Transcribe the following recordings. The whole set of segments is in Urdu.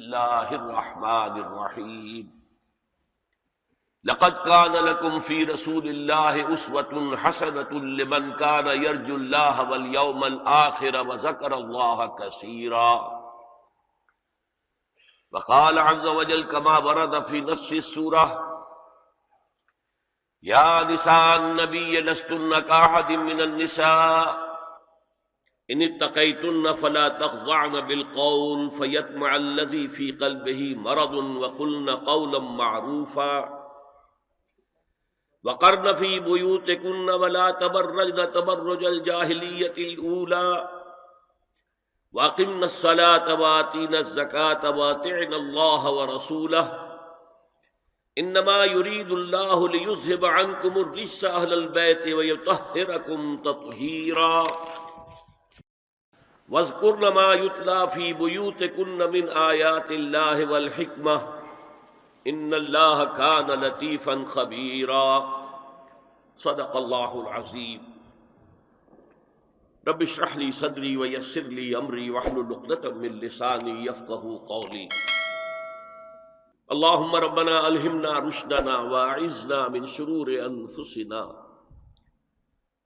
اللہ الرحمن الرحیم لقد كان لكم في رسول الله أسوة حسنة لمن كان يرجو الله واليوم الآخر وذكر الله كثيرا وقال عز وجل كما ورد في نفس السورة يا نساء النبي لستن كأحد من النساء إن اتقيتن فلا تخضعن بالقول فيطمع الذي في قلبه مرض وقلن قولا معروفا وقرن في بيوتكن ولا تبرجن تبرج الجاهلية الأولى وأقمن الصلاة وآتين الزكاة وأطعن الله ورسوله إنما يريد الله ليذهب عنكم الرجس أهل البيت ويطهركم تطهيرا واذكرن ما يتلى في بيوتكن من آيات الله والحكمة ان اللہ کان لطیفا خبیرا صدق اللہ العظیم رب اشرح لی صدری ویسر لی امری واحلل عقدۃ من لسانی یفقہوا قولی اللہم ربنا الہمنا رشدنا واعذنا من شرور انفسنا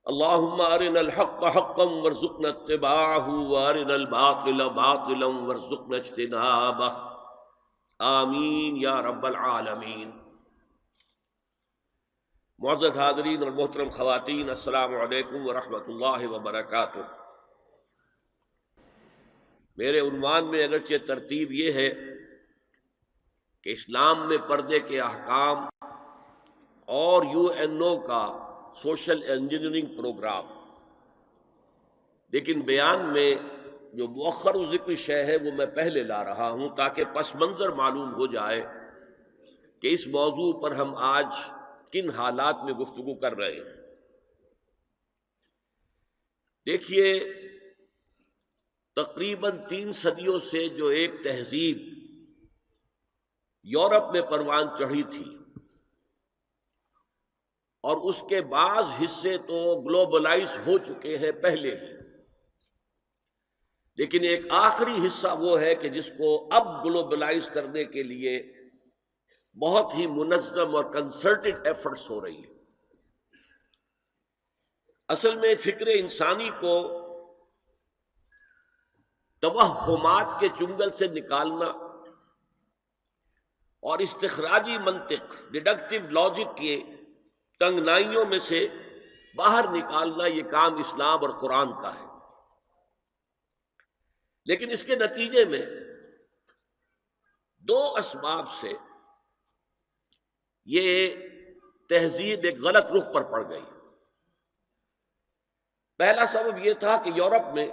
اللہم ارنا الحق حقا وارزقنا اتباعہ وارنا الباطل باطلا وارزقنا اجتنابہ آمین یا رب العالمین۔ معزز حاضرین اور محترم خواتین، السلام علیکم ورحمۃ اللہ وبرکاتہ۔ میرے عنوان میں اگرچہ ترتیب یہ ہے کہ اسلام میں پردے کے احکام اور UN کا سوشل انجینئرنگ پروگرام، لیکن بیان میں جو مؤخر ذکر شے ہے وہ میں پہلے لا رہا ہوں تاکہ پس منظر معلوم ہو جائے کہ اس موضوع پر ہم آج کن حالات میں گفتگو کر رہے ہیں۔ دیکھیے، تقریباً 3 صدیوں سے جو ایک تہذیب یورپ میں پروان چڑھی تھی اور اس کے بعض حصے تو گلوبلائز ہو چکے ہیں پہلے ہی، لیکن ایک آخری حصہ وہ ہے کہ جس کو اب گلوبلائز کرنے کے لیے بہت ہی منظم اور کنسرٹڈ ایفرٹس ہو رہی ہیں۔ اصل میں فکر انسانی کو توہمات کے چنگل سے نکالنا اور استخراجی منطق، ڈیڈکٹیو لاجک کے تنگنائیوں میں سے باہر نکالنا، یہ کام اسلام اور قرآن کا ہے۔ لیکن اس کے نتیجے میں 2 اسباب سے یہ تہذیب ایک غلط رخ پر پڑ گئی۔ پہلا سبب یہ تھا کہ یورپ میں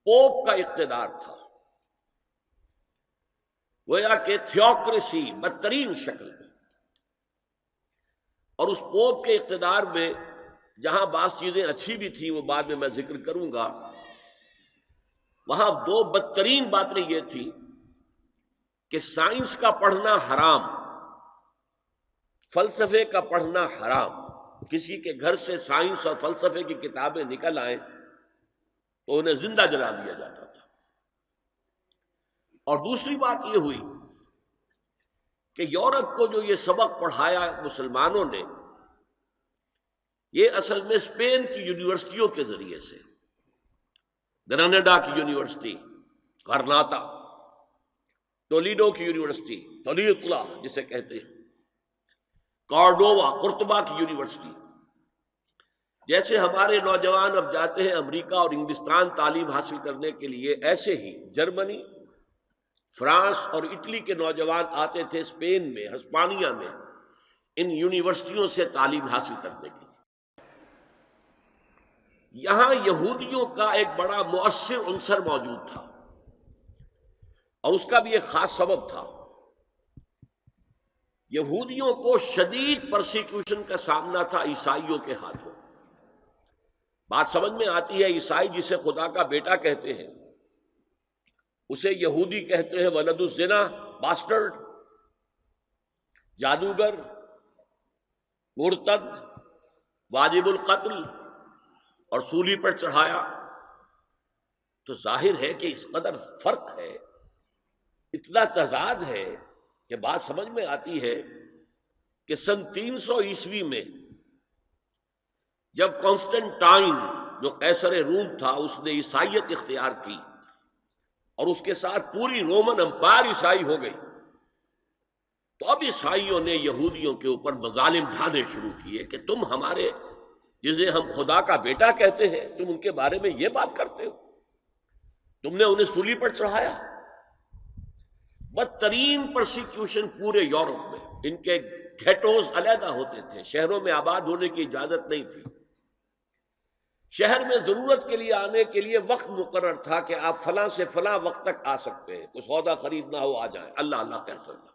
پوپ کا اقتدار تھا، گویا کہ تھیوکریسی بدترین شکل میں، اور اس پوپ کے اقتدار میں جہاں بعض چیزیں اچھی بھی تھیں وہ بعد میں ذکر کروں گا، وہاں 2 بدترین باتیں یہ تھی کہ سائنس کا پڑھنا حرام، فلسفے کا پڑھنا حرام۔ کسی کے گھر سے سائنس اور فلسفے کی کتابیں نکل آئیں تو انہیں زندہ جلا دیا جاتا تھا۔ اور دوسری بات یہ ہوئی کہ یورپ کو جو یہ سبق پڑھایا مسلمانوں نے، یہ اصل میں اسپین کی یونیورسٹیوں کے ذریعے سے، گراناڈا کی یونیورسٹی غرناطہ، تولیڈو کی یونیورسٹی تولیطلا جسے کہتے ہیں، کارڈووا قرطبہ کی یونیورسٹی، جیسے ہمارے نوجوان اب جاتے ہیں امریکہ اور انگلستان تعلیم حاصل کرنے کے لیے، ایسے ہی جرمنی، فرانس اور اٹلی کے نوجوان آتے تھے اسپین میں، ہسپانیہ میں، ان یونیورسٹیوں سے تعلیم حاصل کرنے کے لیے۔ یہاں یہودیوں کا ایک بڑا مؤثر عنصر موجود تھا، اور اس کا بھی ایک خاص سبب تھا۔ یہودیوں کو شدید پرسیکیوشن کا سامنا تھا عیسائیوں کے ہاتھوں۔ بات سمجھ میں آتی ہے، عیسائی جسے خدا کا بیٹا کہتے ہیں اسے یہودی کہتے ہیں ولد الزنا، باسٹرڈ، جادوگر، مرتد، واجب القتل، اور سولی پر چڑھایا۔ تو ظاہر ہے کہ اس قدر فرق ہے اتنا تضاد ہے کہ بات سمجھ میں آتی ہے کہ سن 300 عیسوی میں جب کانسٹنٹائن جو قیصر روم تھا اس نے عیسائیت اختیار کی اور اس کے ساتھ پوری رومن امپائر عیسائی ہو گئی، تو اب عیسائیوں نے یہودیوں کے اوپر مظالم ڈھانے شروع کیے کہ تم ہمارے جسے ہم خدا کا بیٹا کہتے ہیں تم ان کے بارے میں یہ بات کرتے ہو، تم نے انہیں سولی پر چڑھایا۔ بدترین پرسیکیوشن پورے یورپ میں، ان کے گھیٹوز علیحدہ ہوتے تھے، شہروں میں آباد ہونے کی اجازت نہیں تھی، شہر میں ضرورت کے لیے آنے کے لیے وقت مقرر تھا کہ آپ فلاں سے فلاں وقت تک آ سکتے ہیں، کوئی سودا خریدنا ہو آ جائیں، اللہ اللہ خیر صلی اللہ۔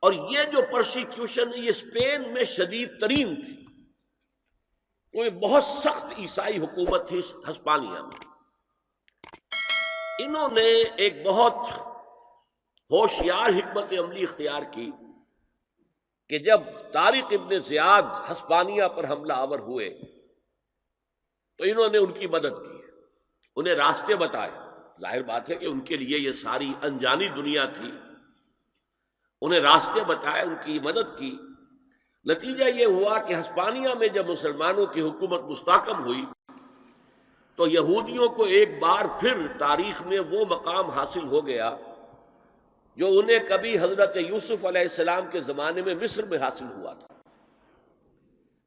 اور یہ جو پرسیکیوشن یہ اسپین میں شدید ترین تھی، وہ بہت سخت عیسائی حکومت تھی ہسپانیہ میں۔ انہوں نے ایک بہت ہوشیار حکمت عملی اختیار کی کہ جب طارق ابن زیاد ہسپانیہ پر حملہ آور ہوئے تو انہوں نے ان کی مدد کی، انہیں راستے بتائے۔ ظاہر بات ہے کہ ان کے لیے یہ ساری انجانی دنیا تھی، انہیں راستے بتائے، ان کی مدد کی۔ نتیجہ یہ ہوا کہ ہسپانیہ میں جب مسلمانوں کی حکومت مستحکم ہوئی تو یہودیوں کو ایک بار پھر تاریخ میں وہ مقام حاصل ہو گیا جو انہیں کبھی حضرت یوسف علیہ السلام کے زمانے میں مصر میں حاصل ہوا تھا۔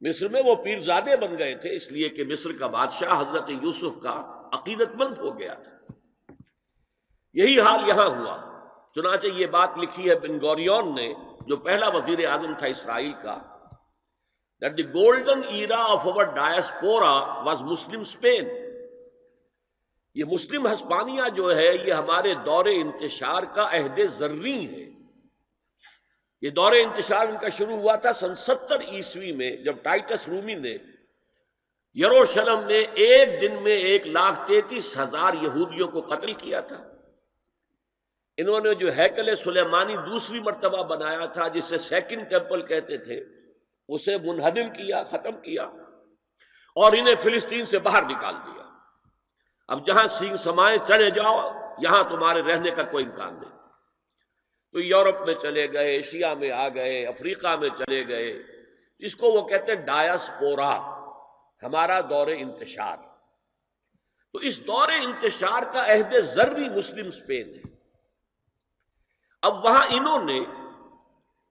مصر میں وہ پیرزادے بن گئے تھے اس لیے کہ مصر کا بادشاہ حضرت یوسف کا عقیدت مند ہو گیا تھا۔ یہی حال یہاں ہوا۔ چنانچہ یہ بات لکھی ہے بن گوریون نے جو پہلا وزیر اعظم تھا اسرائیل کا، that the golden era of our diaspora was Muslim Spain۔ یہ مسلم ہسپانیہ جو ہے یہ ہمارے دور انتشار کا عہد زریں ہے۔ یہ دور انتشار ان کا شروع ہوا تھا سن 70 عیسوی میں جب ٹائٹس رومی نے یروشلم میں ایک دن میں 1,33,000 یہودیوں کو قتل کیا تھا۔ انہوں نے جو ہیکل سلیمانی دوسری مرتبہ بنایا تھا جسے سیکنڈ ٹیمپل کہتے تھے، اسے منہدم کیا، ختم کیا اور انہیں فلسطین سے باہر نکال دیا۔ اب جہاں سینگ سمائے چلے جاؤ، یہاں تمہارے رہنے کا کوئی امکان نہیں۔ تو یورپ میں چلے گئے، ایشیا میں آ گئے، افریقہ میں چلے گئے، اس کو وہ کہتے ہیں ڈایاسپورا، ہمارا دور انتشار۔ تو اس دور انتشار کا عہد زرعی مسلم اسپین ہے۔ اب وہاں انہوں نے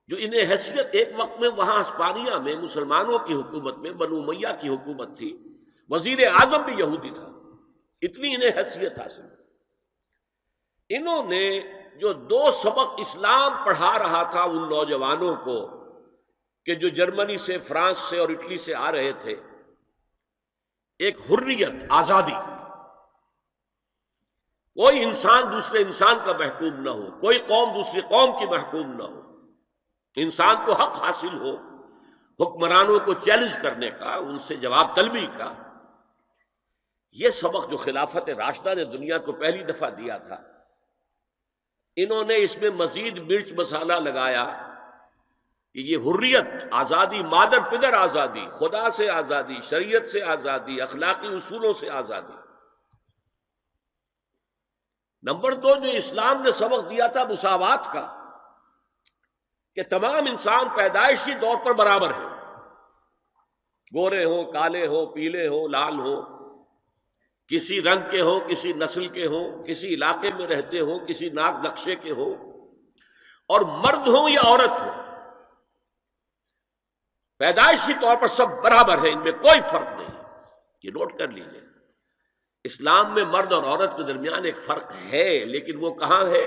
جو انہیں حیثیت، ایک وقت میں وہاں ہسپانیہ میں مسلمانوں کی حکومت میں بنو امیہ کی حکومت تھی، وزیر اعظم بھی یہودی تھا، اتنی انہیں حیثیت حاصل۔ انہوں نے جو 2 سبق اسلام پڑھا رہا تھا ان نوجوانوں کو کہ جو جرمنی سے، فرانس سے اور اٹلی سے آ رہے تھے، ایک حریت، آزادی، کوئی انسان دوسرے انسان کا محکوم نہ ہو، کوئی قوم دوسری قوم کی محکوم نہ ہو، انسان کو حق حاصل ہو حکمرانوں کو چیلنج کرنے کا، ان سے جواب طلبی کا۔ یہ سبق جو خلافت راشدہ نے دنیا کو پہلی دفعہ دیا تھا، انہوں نے اس میں مزید مرچ مسالہ لگایا کہ یہ حریت، آزادی، مادر پدر آزادی، خدا سے آزادی، شریعت سے آزادی، اخلاقی اصولوں سے آزادی۔ نمبر 2 جو اسلام نے سبق دیا تھا مساوات کا، کہ تمام انسان پیدائشی طور پر برابر ہیں، گورے ہوں، کالے ہوں، پیلے ہوں، لال ہوں، کسی رنگ کے ہوں، کسی نسل کے ہوں، کسی علاقے میں رہتے ہوں، کسی ناک نقشے کے ہوں، اور مرد ہوں یا عورت ہوں، پیدائشی طور پر سب برابر ہیں، ان میں کوئی فرق نہیں۔ یہ نوٹ کر لیجئے، اسلام میں مرد اور عورت کے درمیان ایک فرق ہے، لیکن وہ کہاں ہے؟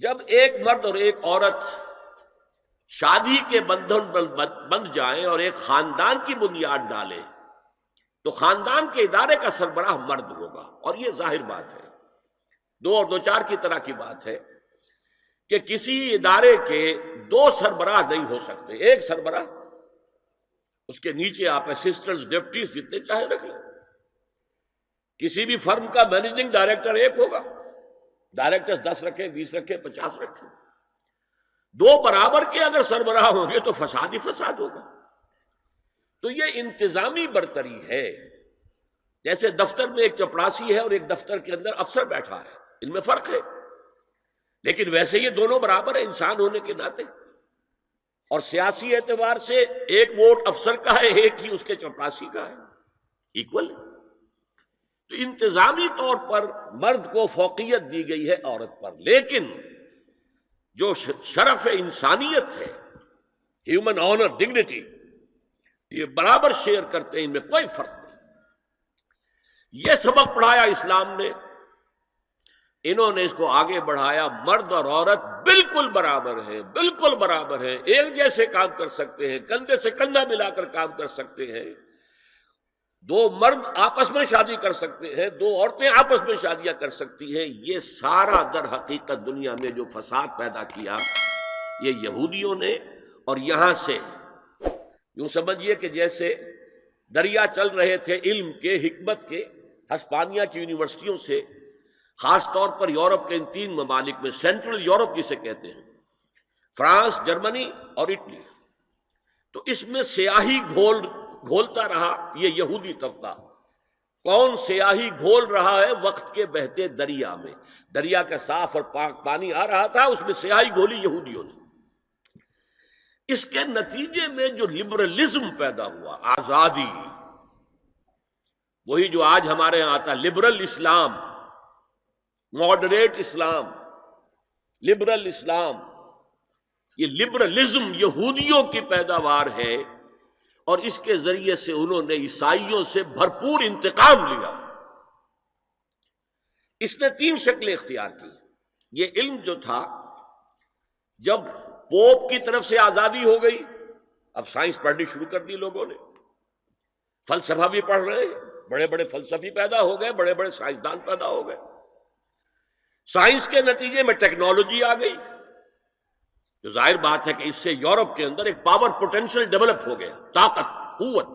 جب ایک مرد اور ایک عورت شادی کے بندھن بندھ جائیں اور ایک خاندان کی بنیاد ڈالیں تو خاندان کے ادارے کا سربراہ مرد ہوگا، اور یہ ظاہر بات ہے، 2 اور 2 4 کی طرح کی بات ہے کہ کسی ادارے کے 2 سربراہ نہیں ہو سکتے، ایک سربراہ، اس کے نیچے آپ اسسٹنٹس، ڈپٹیز جتنے چاہے رکھ لیں۔ کسی بھی فرم کا مینیجنگ ڈائریکٹر ایک ہوگا، ڈائریکٹرز 10 رکھیں، 20 رکھیں، 50 رکھیں، 2 برابر کے اگر سربراہ ہوں گے تو فساد ہی فساد ہوگا۔ تو یہ انتظامی برتری ہے، جیسے دفتر میں ایک چپڑاسی ہے اور ایک دفتر کے اندر افسر بیٹھا ہے، ان میں فرق ہے، لیکن ویسے یہ دونوں برابر ہیں انسان ہونے کے ناطے، اور سیاسی اعتبار سے ایک ووٹ افسر کا ہے، ایک ہی اس کے چپراسی کا ہے، ایکول ہے۔ تو انتظامی طور پر مرد کو فوقیت دی گئی ہے عورت پر، لیکن جو شرف انسانیت ہے، ہیومن آنر، ڈگنیٹی، یہ برابر شیئر کرتے ہیں، ان میں کوئی فرق نہیں۔ یہ سبق پڑھایا اسلام نے، انہوں نے اس کو آگے بڑھایا، مرد اور عورت بالکل برابر ہیں، بالکل برابر ہیں، ایک جیسے کام کر سکتے ہیں، کندھے سے کندھا ملا کر کام کر سکتے ہیں، دو مرد آپس میں شادی کر سکتے ہیں، دو عورتیں آپس میں شادیاں کر سکتی ہیں۔ یہ سارا در حقیقت دنیا میں جو فساد پیدا کیا یہ یہودیوں نے، اور یہاں سے یوں سمجھیے کہ جیسے دریا چل رہے تھے علم کے، حکمت کے، ہسپانیہ کی یونیورسٹیوں سے، خاص طور پر یورپ کے ان تین ممالک میں، سینٹرل یورپ جسے کہتے ہیں، فرانس، جرمنی اور اٹلی، تو اس میں سیاہی گھولتا رہا یہ یہودی طبقہ۔ کون سیاہی گھول رہا ہے؟ وقت کے بہتے دریا میں، دریا کا صاف اور پاک پانی آ رہا تھا، اس میں سیاہی گھولی یہودیوں نے۔ اس کے نتیجے میں جو لبرلزم پیدا ہوا، آزادی، وہی جو آج ہمارے یہاں آتا لبرل اسلام، ماڈریٹ اسلام، لبرل اسلام، یہ لبرلزم یہودیوں کی پیداوار ہے، اور اس کے ذریعے سے انہوں نے عیسائیوں سے بھرپور انتقام لیا۔ اس نے تین شکلیں اختیار کی۔ یہ علم جو تھا، جب پوپ کی طرف سے آزادی ہو گئی، اب سائنس پڑھنی شروع کر دی لوگوں نے، فلسفہ بھی پڑھ رہے ہیں، بڑے بڑے فلسفی پیدا ہو گئے، بڑے بڑے سائنسدان پیدا ہو گئے۔ سائنس کے نتیجے میں ٹیکنالوجی آ گئی، تو ظاہر بات ہے کہ اس سے یورپ کے اندر ایک پاور پوٹینشل ڈیولپ ہو گیا، طاقت، قوت۔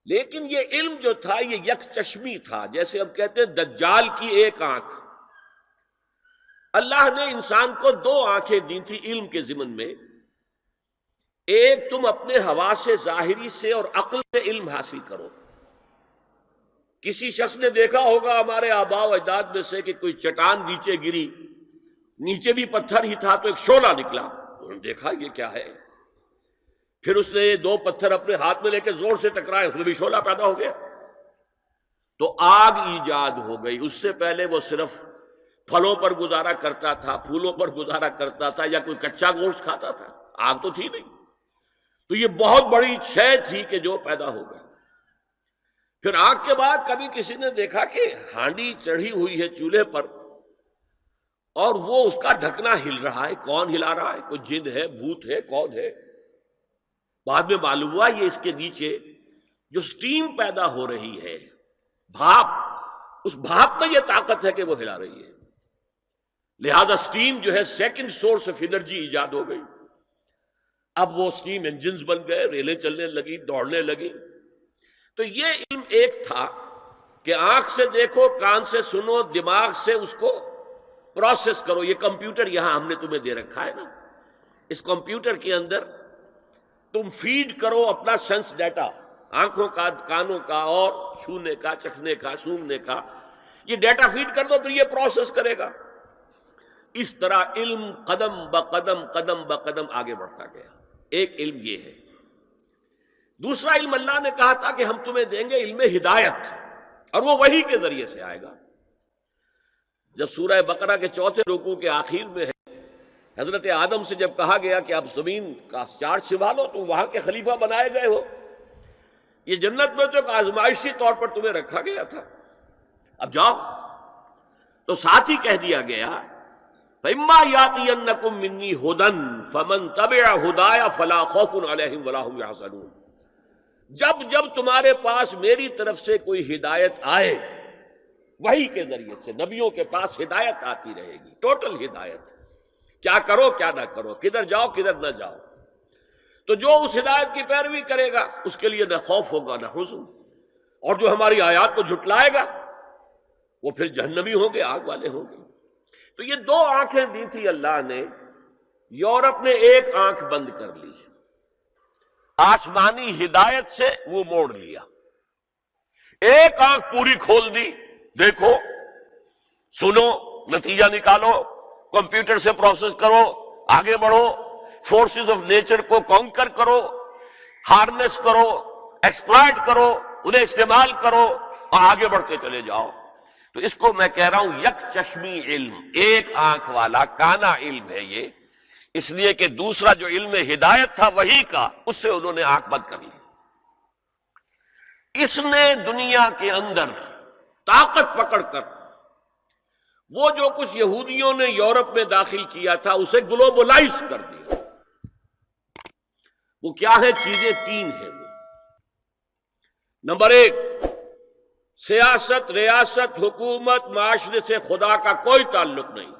لیکن یہ علم جو تھا یہ یک چشمی تھا، جیسے ہم کہتے ہیں دجال کی ایک آنکھ۔ اللہ نے انسان کو دو آنکھیں دی تھی علم کے ضمن میں، ایک تم اپنے حواس ظاہری سے اور عقل سے علم حاصل کرو۔ کسی شخص نے دیکھا ہوگا ہمارے آباء و اجداد میں سے کہ کوئی چٹان نیچے گری، نیچے بھی پتھر ہی تھا تو ایک شعلہ نکلا، انہوں نے دیکھا یہ کیا ہے، پھر اس نے یہ دو پتھر اپنے ہاتھ میں لے کے زور سے ٹکرائے، اس میں بھی شعلہ پیدا ہو گیا، تو آگ ایجاد ہو گئی۔ اس سے پہلے وہ صرف پھلوں پر گزارا کرتا تھا، پھولوں پر گزارا کرتا تھا، یا کوئی کچا گوشت کھاتا تھا، آگ تو تھی نہیں۔ تو یہ بہت بڑی شے تھی کہ جو پیدا ہو گئی۔ پھر آگ کے بعد کبھی کسی نے دیکھا کہ ہانڈی چڑھی ہوئی ہے چولہے پر، اور وہ اس کا ڈھکنا ہل رہا ہے، کون ہلا رہا ہے؟ کوئی جن ہے، بھوت ہے، کون ہے؟ بعد میں معلوم ہوا یہ اس کے نیچے جو سٹیم پیدا ہو رہی ہے، بھاپ، اس بھاپ میں یہ طاقت ہے کہ وہ ہلا رہی ہے، لہذا سٹیم جو ہے سیکنڈ سورس آف انرجی ایجاد ہو گئی۔ اب وہ سٹیم انجنز بن گئے، ریلیں چلنے لگی، دوڑنے لگی۔ تو یہ علم ایک تھا کہ آنکھ سے دیکھو، کان سے سنو، دماغ سے اس کو پروسیس کرو۔ یہ کمپیوٹر یہاں ہم نے تمہیں دے رکھا ہے نا، اس کمپیوٹر کے اندر تم فیڈ کرو اپنا سینس ڈیٹا، آنکھوں کا، کانوں کا، اور چھونے کا، چکھنے کا، سونگنے کا، یہ ڈیٹا فیڈ کر دو، پھر یہ پروسیس کرے گا۔ اس طرح علم قدم بقدم، قدم بقدم آگے بڑھتا گیا۔ ایک علم یہ ہے۔ دوسرا علم اللہ نے کہا تھا کہ ہم تمہیں دیں گے علم ہدایت، اور وہ وحی کے ذریعے سے آئے گا۔ جب سورہ بقرہ کے چوتھے رکوع کے آخر میں ہے، حضرت آدم سے جب کہا گیا کہ اب زمین کا چارج سنبھالو، تو وہاں کے خلیفہ بنائے گئے ہو، یہ جنت میں تو ایک آزمائشی طور پر تمہیں رکھا گیا تھا، اب جاؤ۔ تو ساتھ ہی کہہ دیا گیا فَإِمَّا يَأْتِيَنَّكُم مِّنِّي هُدًى فَمَن تَبِعَ هُدَايَ فَلَا خَوْفٌ عَلَيْهِمْ وَلَا هُمْ يَحْزَنُونَ۔ جب تمہارے پاس میری طرف سے کوئی ہدایت آئے، وحی کے ذریعے سے نبیوں کے پاس ہدایت آتی رہے گی، ٹوٹل ہدایت، کیا کرو کیا نہ کرو، کدھر جاؤ کدھر نہ جاؤ، تو جو اس ہدایت کی پیروی کرے گا اس کے لیے نہ خوف ہوگا نہ حزن، اور جو ہماری آیات کو جھٹلائے گا وہ پھر جہنمی ہوں گے، آگ والے ہوں گے۔ تو یہ دو آنکھیں دی تھی اللہ نے، یورپ نے ایک آنکھ بند کر لی، آسمانی ہدایت سے وہ موڑ لیا، ایک آنکھ پوری کھول دی، دیکھو سنو، نتیجہ نکالو، کمپیوٹر سے پروسیس کرو، آگے بڑھو، فورسز آف نیچر کو کانکر کرو، ہارنس کرو، ایکسپلائٹ کرو، انہیں استعمال کرو اور آگے بڑھتے چلے جاؤ۔ تو اس کو میں کہہ رہا ہوں یک چشمی علم، ایک آنکھ والا کانا علم ہے یہ، اس لیے کہ دوسرا جو علم ہدایت تھا وہی کا، اس سے انہوں نے آنکھ بند کر لی۔ اس نے دنیا کے اندر طاقت پکڑ کر وہ جو کچھ یہودیوں نے یورپ میں داخل کیا تھا اسے گلوبلائز کر دیا۔ وہ کیا ہے؟ چیزیں تین ہیں وہ۔ نمبر ایک، سیاست، ریاست، حکومت، معاشرے سے خدا کا کوئی تعلق نہیں۔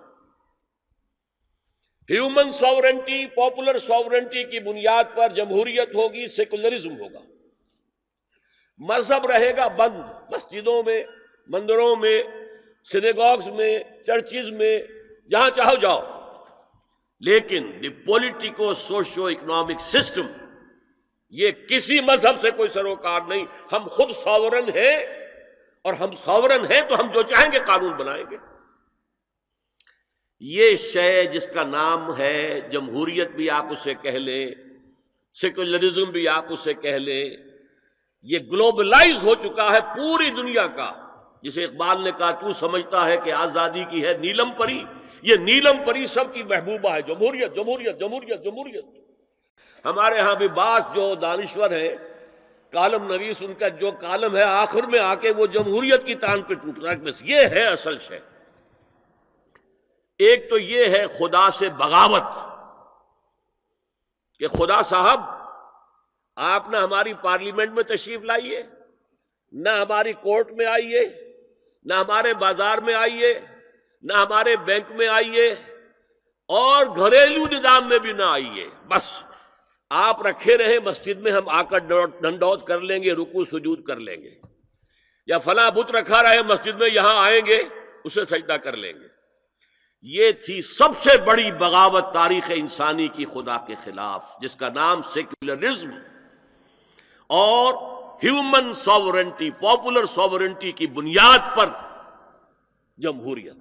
ہیومن ساورنٹی، پاپولر ساورنٹی کی بنیاد پر جمہوریت ہوگی، سیکولرزم ہوگا۔ مذہب رہے گا بند، مسجدوں میں، مندروں میں، سینیگاگز میں، چرچز میں، جہاں چاہو جاؤ، لیکن دی پولیٹیکو سوشو اکنامک سسٹم، یہ کسی مذہب سے کوئی سروکار نہیں۔ ہم خود ساورن ہیں، اور ہم ساورن ہیں تو ہم جو چاہیں گے قانون بنائیں گے۔ یہ شے جس کا نام ہے جمہوریت بھی آپ اسے کہہ لیں، سیکولرزم بھی آپ اسے کہہ لیں، یہ گلوبلائز ہو چکا ہے پوری دنیا کا۔ جسے اقبال نے کہا تو سمجھتا ہے کہ آزادی کی ہے نیلم پری، یہ نیلم پری سب کی محبوبہ ہے، جمہوریت جمہوریت جمہوریت جمہوریت۔ ہمارے ہاں بھی بعض جو دانشور ہیں، کالم نویس، ان کا جو کالم ہے آخر میں آ کے وہ جمہوریت کی تان پہ ٹوٹتا ہے۔ بس یہ ہے اصل شے۔ ایک تو یہ ہے خدا سے بغاوت، کہ خدا صاحب آپ نہ ہماری پارلیمنٹ میں تشریف لائیے، نہ ہماری کورٹ میں آئیے، نہ ہمارے بازار میں آئیے، نہ ہمارے بینک میں آئیے، اور گھریلو نظام میں بھی نہ آئیے۔ بس آپ رکھے رہے مسجد میں، ہم آ کر ڈنڈوت کر لیں گے، رکوع سجود کر لیں گے، یا فلاں بت رکھا رہے مسجد میں، یہاں آئیں گے اسے سجدہ کر لیں گے۔ یہ تھی سب سے بڑی بغاوت تاریخ انسانی کی خدا کے خلاف، جس کا نام سیکولرزم اور ہیومن ساورنٹی، پاپولر ساورنٹی کی بنیاد پر جمہوریت۔